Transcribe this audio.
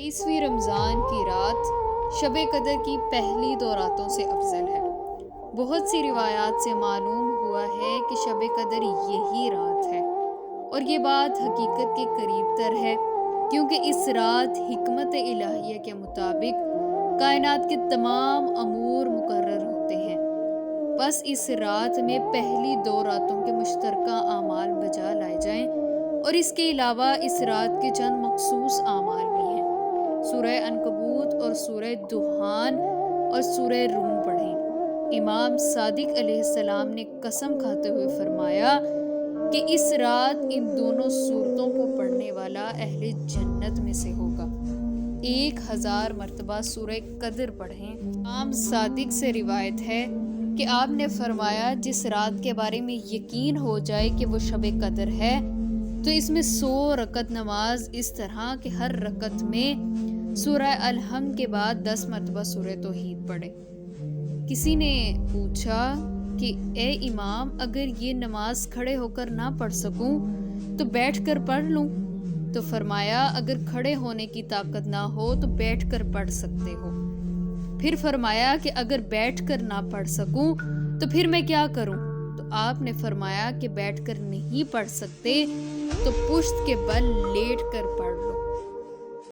23ویں رمضان کی رات شب قدر کی پہلی 2 راتوں سے افضل ہے۔ بہت سی روایات سے معلوم ہوا ہے کہ شب قدر یہی رات ہے، اور یہ بات حقیقت کے قریب تر ہے، کیونکہ اس رات حکمت الہیہ کے مطابق کائنات کے تمام امور مقرر ہوتے ہیں۔ بس اس رات میں پہلی 2 راتوں کے مشترکہ اعمال بجا لائے جائیں، اور اس کے علاوہ اس رات کے چند مخصوص اعمال بھی ہیں۔ سورہ عنکبوت اور سورہ دخان اور سورہ روم پڑھیں۔ امام صادق علیہ السلام نے قسم کھاتے ہوئے فرمایا کہ اس رات ان دونوں سورتوں کو پڑھنے والا اہل جنت میں سے ہوگا۔ 1000 مرتبہ سورہ قدر پڑھیں۔ امام صادق سے روایت ہے کہ آپ نے فرمایا، جس رات کے بارے میں یقین ہو جائے کہ وہ شب قدر ہے تو اس میں 100 رکعت نماز اس طرح کہ ہر رکعت میں سورہ الحمد کے بعد 10 مرتبہ سورہ توحید پڑھے۔ کسی نے پوچھا کہ اے امام، اگر یہ نماز کھڑے ہو کر نہ پڑھ سکوں تو بیٹھ کر پڑھ لوں؟ تو فرمایا، اگر کھڑے ہونے کی طاقت نہ ہو تو بیٹھ کر پڑھ سکتے ہو۔ پھر فرمایا کہ اگر بیٹھ کر نہ پڑھ سکوں تو پھر میں کیا کروں؟ تو آپ نے فرمایا کہ بیٹھ کر نہیں پڑھ سکتے تو پشت کے بل لیٹ کر پڑھ لو۔